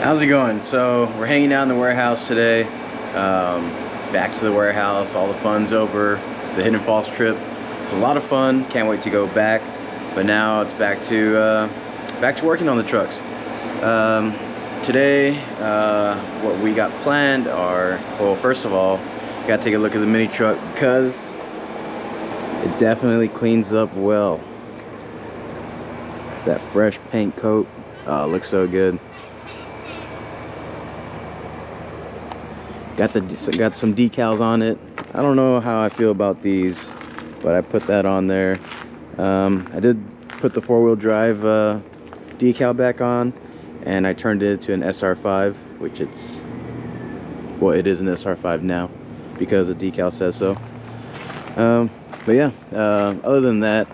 How's it going? So we're hanging out in the warehouse today. Back to the warehouse. All the fun's over. The Hidden Falls trip. It's a lot of fun. Can't wait to go back. But now it's back to working on the trucks. Today, what we got planned are, well, first of all, got to take a look at the Minitruck because it definitely cleans up well. That fresh paint coat looks so good. Got some decals on it. I don't know how I feel about these, but I put that on there. I did put the four-wheel drive decal back on, and I turned it to an SR5, which it is an SR5 now because the decal says so. But yeah, other than that,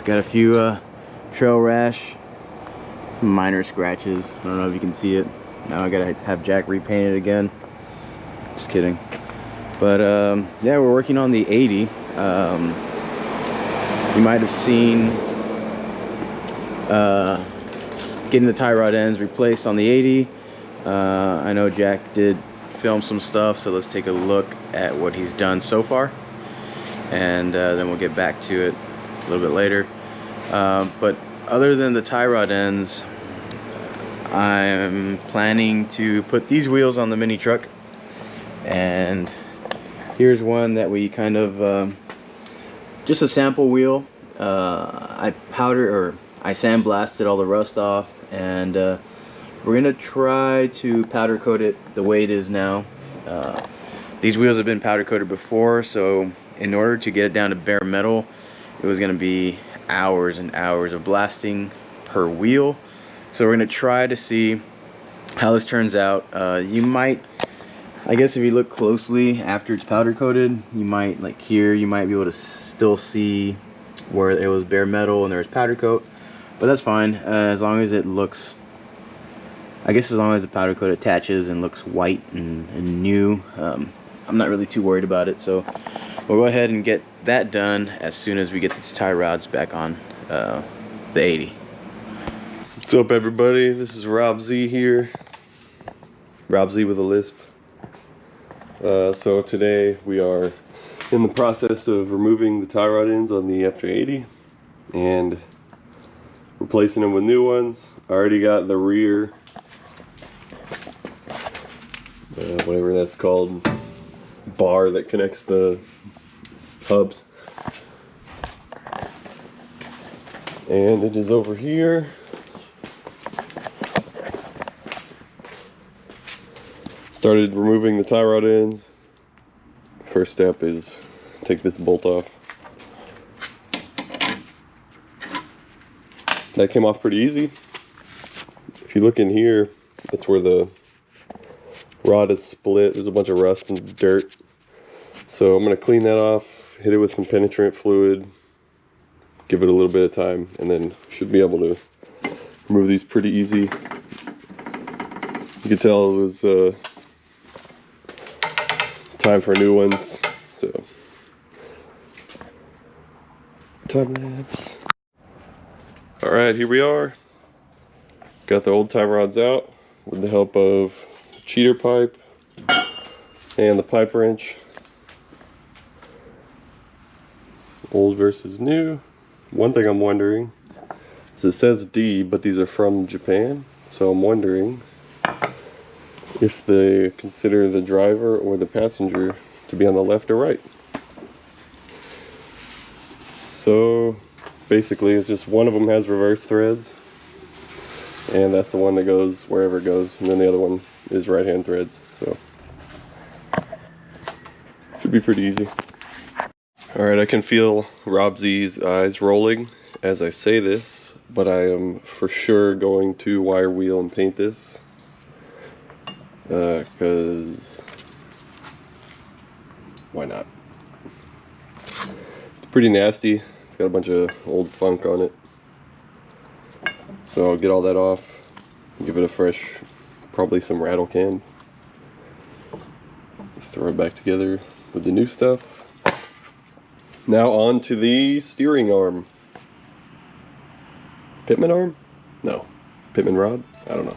got a few trail rash, some minor scratches. I don't know if you can see it. Now I gotta have Jack repainted again. Just kidding. But yeah, we're working on the 80. You might have seen getting the tie rod ends replaced on the 80. I know Jack did film some stuff, so let's take a look at what he's done so far, and then we'll get back to it a little bit later. But other than the tie rod ends, I'm planning to put these wheels on the Minitruck, and here's one that we kind of just a sample wheel. I sandblasted all the rust off, and we're gonna try to powder coat it the way it is now. These wheels have been powder coated before, so in order to get it down to bare metal, it was gonna be hours and hours of blasting per wheel. So we're gonna try to see how this turns out. You might, I guess if you look closely after it's powder coated, you might, like here, you might be able to still see where it was bare metal and there was powder coat, but that's fine as long as it looks, I guess as long as the powder coat attaches and looks white and new. I'm not really too worried about it, so we'll go ahead and get that done as soon as we get these tie rods back on the 80. What's up, everybody? This is Rob Z here. Rob Z with a lisp. So today we are in the process of removing the tie rod ends on the FJ80 and replacing them with new ones. I already got the rear, whatever that's called, bar that connects the hubs. And it is over here. Started removing the tie rod ends. First step is take this bolt off. That came off pretty easy. If you look in here, that's where the rod is split. There's a bunch of rust and dirt. So I'm going to clean that off, hit it with some penetrant fluid, give it a little bit of time, and then should be able to remove these pretty easy. You can tell it was time for new ones, so time lapse. All right, here we are. Got the old tie rods out with the help of cheater pipe and the pipe wrench. Old versus new. One thing I'm wondering is it says D, but these are from Japan, so I'm wondering if they consider the driver or the passenger to be on the left or right. So basically it's just one of them has reverse threads, and that's the one that goes wherever it goes, and then the other one is right hand threads, so should be pretty easy. Alright, I can feel Rob Z's eyes rolling as I say this, but I am for sure going to wire wheel and paint this. Because why not? It's pretty nasty. It's got a bunch of old funk on it. So I'll get all that off, give it a fresh, probably some rattle can. Throw it back together with the new stuff. Now on to the steering arm. Pitman arm? No, Pitman rod. I don't know.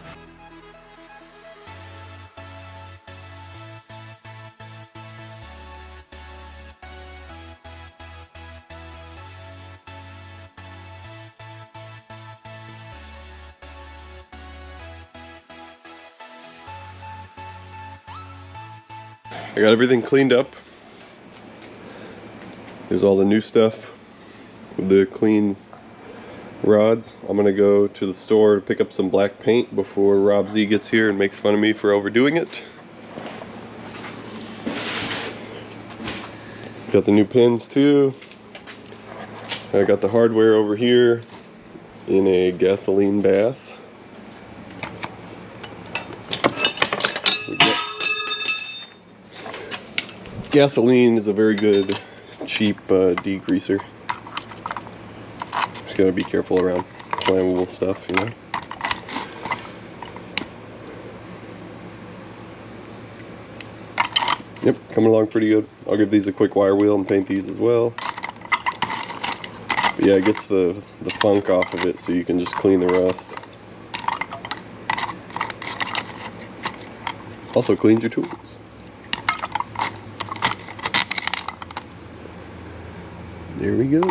I got everything cleaned up. There's all the new stuff with the clean rods. I'm gonna go to the store to pick up some black paint before Rob Z gets here and makes fun of me for overdoing it. Got the new pins too. I got the hardware over here in a gasoline bath. Gasoline is a very good, cheap degreaser. Just gotta be careful around flammable stuff, you know. Yep, coming along pretty good. I'll give these a quick wire wheel and paint these as well. But yeah, it gets the funk off of it so you can just clean the rust. Also cleans your tools. There we go.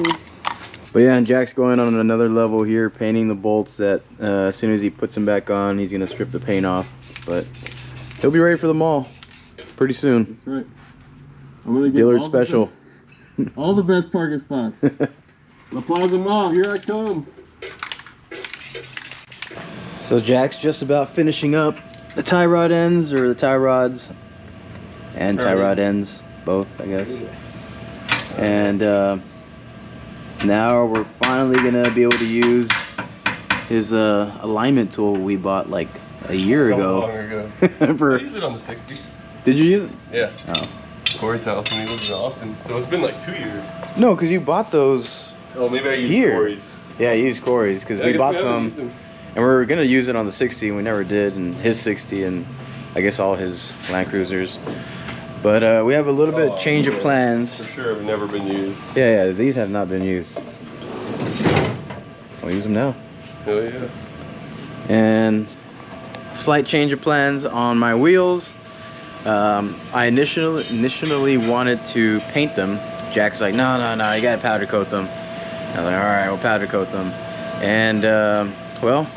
But yeah, and Jack's going on another level here, painting the bolts that as soon as he puts them back on, he's gonna strip the paint off. But he'll be ready for the mall pretty soon. That's right. I'm gonna get Dillard special. All the best parking spots. La Plaza Mall, here I come. So Jack's just about finishing up the tie rod ends, or the tie rods and tie rod ends, both, I guess. And now we're finally gonna be able to use his alignment tool we bought like a year ago. Long ago. I used it on the 60. Did you use it? Yeah. Oh. Corey's house when he lived in Austin. So it's been like 2 years. No, because you bought those. Oh, maybe I used here. Corey's. Yeah, I used Corey's because we bought some, and we were gonna use it on the 60, and we never did, and his 60, and I guess all his Land Cruisers. But we have a little bit change of plans. For sure, have never been used. Yeah, these have not been used. I'll use them now. Oh yeah. And slight change of plans on my wheels. I initially wanted to paint them. Jack's like, no, you gotta powder coat them. I was like, all right, we'll powder coat them. And well,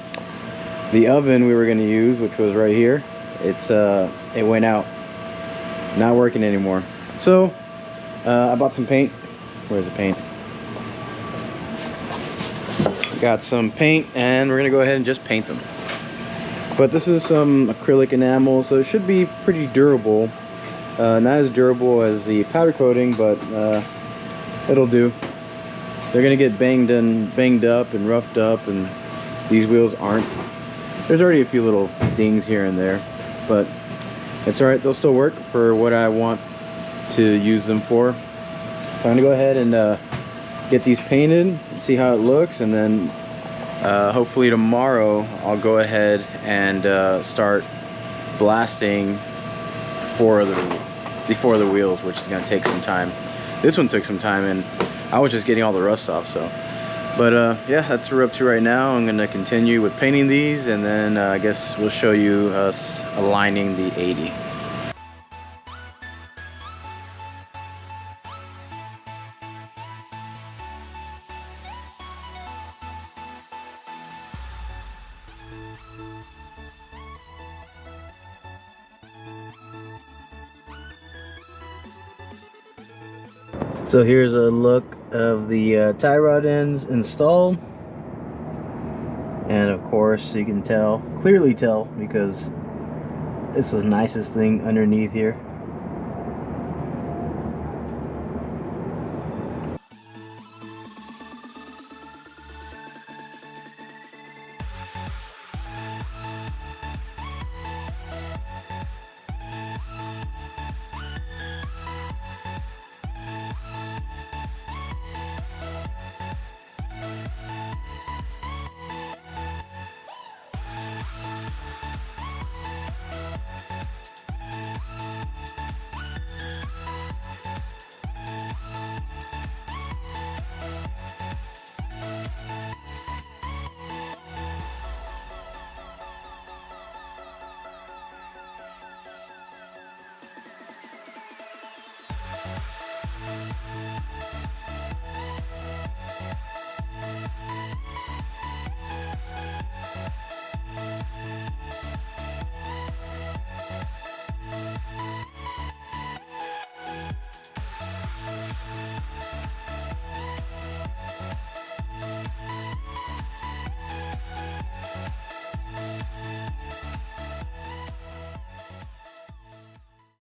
the oven we were gonna use, which was right here, it went out. Not working anymore. So I bought some paint. Where's the paint? Got some paint, and we're gonna go ahead and just paint them. But this is some acrylic enamel, so it should be pretty durable. Not as durable as the powder coating, but it'll do. They're gonna get banged up and roughed up, and these wheels aren't. There's already a few little dings here and there, but it's alright, they'll still work for what I want to use them for. So I'm gonna go ahead and get these painted, see how it looks, and then hopefully tomorrow I'll go ahead and start blasting the four of the wheels, which is gonna take some time. This one took some time, and I was just getting all the rust off. So, but yeah, that's what we're up to right now. I'm gonna continue with painting these, and then I guess we'll show you us aligning the 80. So here's a look of the tie rod ends installed, and of course you can clearly tell because it's the nicest thing underneath here.